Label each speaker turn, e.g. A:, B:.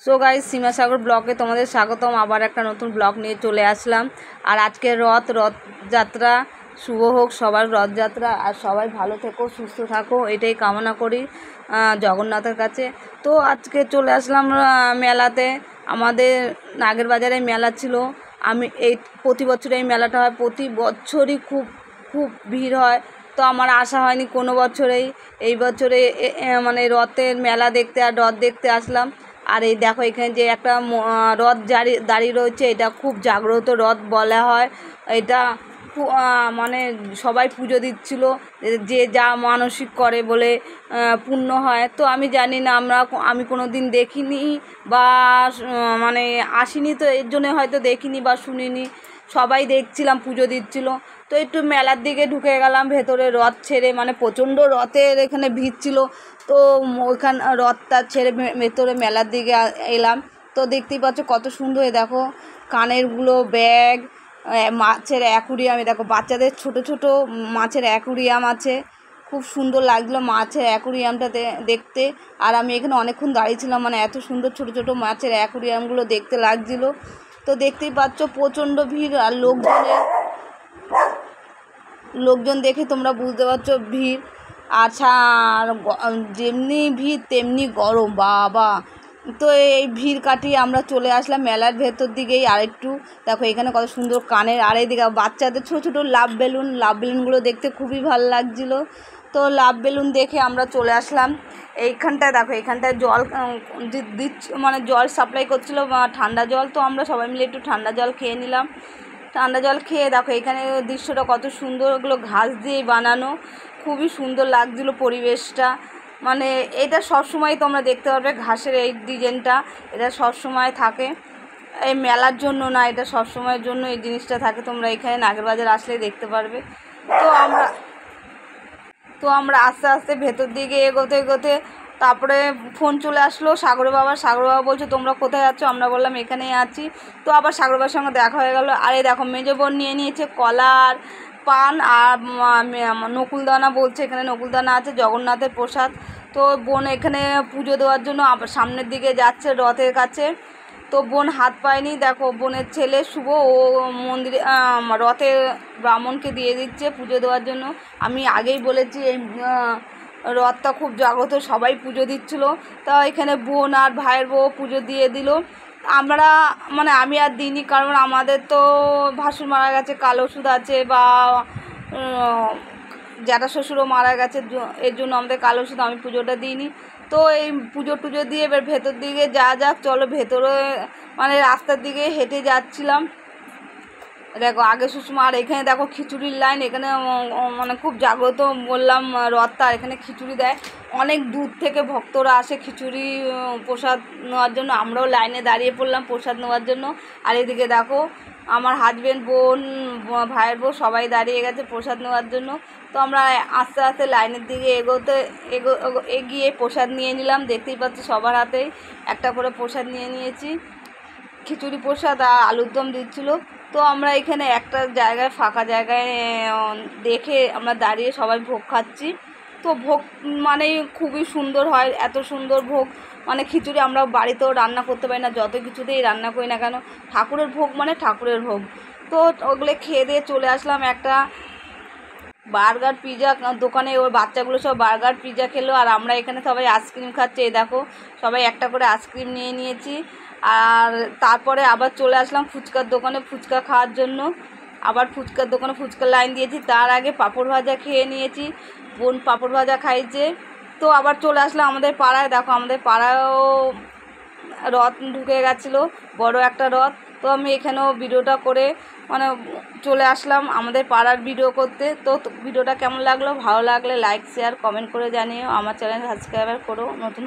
A: So guys, সীমাসাগর ব্লগে তোমাদের স্বাগতম। আবার একটা নতুন ব্লগ নিয়ে চলে আসলাম। আর আজকে রথযাত্রা শুভ হোক সবার রথযাত্রা। আর সবাই ভালো থেকো, সুস্থ থাকো, এটাই কামনা করি জগন্নাথের কাছে। তো আজকে চলে আসলাম মেলাতে। আমাদের নাগের বাজারে মেলা ছিল। প্রতি বছর এই মেলাটা হয়, প্রতি বছরই খুব খুব ভিড় হয়। তো আমার আসা হয়নি কোনো বছরেই। এই বছরে মানে রথের মেলা দেখতে আর রথ দেখতে আসলাম। আর এই দেখো এখানে যে একটা রথ দাঁড়িয়ে রয়েছে, এটা খুব জাগ্রত রথ বলা হয়। এটা মানে সবাই পুজো দিচ্ছিল, যে যা মানসিক করে বলে পূর্ণ হয়। তো আমি জানি না, আমি কোনো দিন দেখিনি বা মানে আসিনি, তো এর জন্য হয়তো দেখিনি বা শুনিনি। সবাই দেখছিলাম পুজো দিচ্ছিল। তো একটু মেলার দিকে ঢুকে গেলাম ভেতরে, রথ ছেড়ে, মানে প্রচণ্ড রথের এখানে ভিড় ছিল। তো ওইখানে রথটা ছেড়ে ভেতরে মেলার দিকে এলাম। তো দেখতেই পাচ্ছ কত সুন্দর। দেখো কানেরগুলো, ব্যাগ, মাছের অ্যাকুরিয়াম, দেখো বাচ্চাদের ছোট ছোট মাছের অ্যাকুরিয়াম আছে। খুব সুন্দর লাগছিলো মাছের অ্যাকুরিয়ামটা দেখতে। আর আমি এখানে অনেকক্ষণ দাঁড়িয়েছিলাম, মানে এত সুন্দর ছোট ছোট মাছের অ্যাকুরিয়ামগুলো দেখতে লাগছিলো। তো দেখতেই পাচ্ছ প্রচণ্ড ভিড়। আর লোকজন দেখে তোমরা বুঝতে পারছো ভিড়। আচ্ছা, আর যেমনি ভিড় তেমনি গরম, বাবা। তো এই ভিড় কাটিয়ে আমরা চলে আসলাম মেলার ভেতর দিকেই। আরেকটু দেখো এখানে কত সুন্দর কানের, আর এইদিকে বাচ্চাদের ছোটো ছোটো লাভ বেলুনগুলো দেখতে খুবই ভালো লাগছিলো। তো লাভ বেলুন দেখে আমরা চলে আসলাম এইখানটায়। দেখো এখানটায় জল মানে জল সাপ্লাই করছিলো, ঠান্ডা জল। তো আমরা সবাই মিলে একটু ঠান্ডা জল খেয়ে নিলাম। ঠান্ডা জল খেয়ে দেখো এখানে দৃশ্যটা কত সুন্দর, ওগুলো ঘাস দিয়ে বানানো, খুবই সুন্দর লাগছিলো পরিবেশটা। মানে এটা সবসময় তোমরা দেখতে পারবে, ঘাসের এই ডিজাইনটা এটা সবসময় থাকে, এই মেলার জন্য না, এটা সবসময়ের জন্য এই জিনিসটা থাকে। তোমরা এখানে নাগের বাজার আসলেই দেখতে পারবে। তো আমরা আস্তে আস্তে ভেতর দিকে এগোতে তারপরে ফোন চলে আসলো সাগর বাবা বলছে তোমরা কোথায় যাচ্ছ? আমরা বললাম এখানেই আছি। তো আবার সাগর বাবার সঙ্গে দেখা হয়ে গেল। আর এই দেখো মেজো বোন নিয়ে নিয়েছে কলার পান আর নকুলদানা, বলছে এখানে নকুলদানা আছে, জগন্নাথের প্রসাদ। তো বোন এখানে পুজো দেওয়ার জন্য আবার সামনের দিকে যাচ্ছে রথের কাছে। তো বোন হাত পায়নি, দেখো বোনের ছেলে শুভ, ও মন্দিরে রথে ব্রাহ্মণকে দিয়ে দিচ্ছে পুজো দেওয়ার জন্য। আমি আগেই বলেছি এই রথটা খুব জাগ্রত, সবাই পুজো দিচ্ছিল। তা এখানে বোন আর ভাইয়ের বউ পুজো দিয়ে দিল। আমরা মানে আমি আর দিইনি, কারণ আমাদের তো ভাসুর মারা গেছে, কাল ওষুধ আছে, বা জ্যাঠা শ্বশুরও মারা গেছে, এর জন্য আমাদের কাল ওষুধ, আমি পুজোটা দিইনি। তো এই পুজো টুজো দিয়ে এবার ভেতর দিকে যাক, চলো ভেতরে, মানে রাস্তার দিকে হেঁটে যাচ্ছিলাম। দেখো আগে সুষমা। আর এখানে দেখো খিচুড়ির লাইন, এখানে মানে খুব জাগ্রত বললাম রথটা, এখানে খিচুড়ি দেয়। অনেক দূর থেকে ভক্তরা আসে খিচুড়ি প্রসাদ নেওয়ার জন্য। আমরাও লাইনে দাঁড়িয়ে পড়লাম প্রসাদ নেওয়ার জন্য। আর এদিকে দেখো আমার হাজব্যান্ড, বোন, ভাইয়ের বউ সবাই দাঁড়িয়ে গেছে প্রসাদ নেওয়ার জন্য। তো আমরা আস্তে আস্তে লাইনের দিকে এগিয়ে প্রসাদ নিয়ে নিলাম। দেখতেই পাচ্ছি সবার হাতেই একটা করে প্রসাদ নিয়ে নিয়েছি, খিচুড়ি প্রসাদ আর আলুর দম দিচ্ছিলো। তো আমরা এখানে একটা জায়গায়, ফাঁকা জায়গায় দেখে আমরা দাঁড়িয়ে সবাই ভোগ খাচ্ছি। তো ভোগ মানে খুবই সুন্দর হয়, এত সুন্দর ভোগ। মানে খিচুড়ি আমরা বাড়িতেও রান্না করতে পারি না, যত কিছুতেই রান্না করি না কেন, ঠাকুরের ভোগ মানে ঠাকুরের ভোগ। তো ওগুলো খেয়ে দিয়ে চলে আসলাম একটা বার্গার পিৎজা দোকানে। ওর বাচ্চাগুলো সব বার্গার পিৎজা খেলো, আর আমরা এখানে সবাই আইসক্রিম খাচ্ছি। এই দেখো সবাই একটা করে আইসক্রিম নিয়ে নিয়েছি। আর তারপরে আবার চলে আসলাম ফুচকার দোকানে ফুচকা খাওয়ার জন্য। আবার ফুচকার দোকানে ফুচকার লাইন দিয়েছি। তার আগে পাঁপড় ভাজা খেয়ে নিয়েছি, বোন পাঁপড় ভাজা খাইছে। তো আবার চলে আসলাম আমাদের পাড়ায়। দেখো আমাদের পাড়ায়ও রথ ঢুকে গেছিলো, বড় একটা রথ। তো আমি এখানেও ভিডিওটা করে মানে চলে আসলাম আমাদের পাড়ার ভিডিও করতে। তো ভিডিওটা কেমন লাগলো, ভালো লাগলে লাইক শেয়ার কমেন্ট করে জানিও। আমার চ্যানেল সাবস্ক্রাইব করো। নতুন